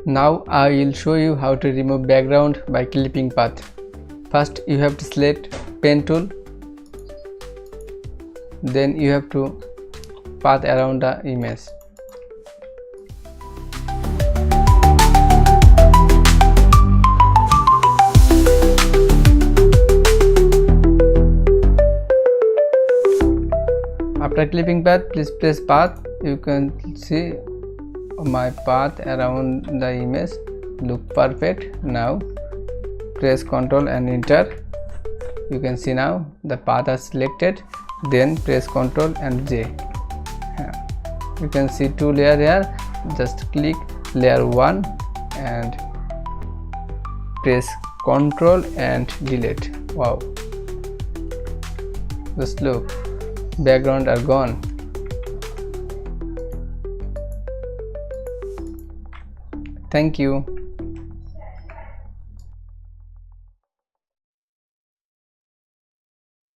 Now I will show you how to remove background by clipping path. First you have to select pen tool, then you have to path around the image. After clipping path, please press path. You can see my path around the image look perfect. Now press Ctrl and enter. You can see now the path is selected. Then press Ctrl and J. You can see two layers here. Just click layer 1 and press Ctrl and delete. Wow, just look, background are gone. Thank you.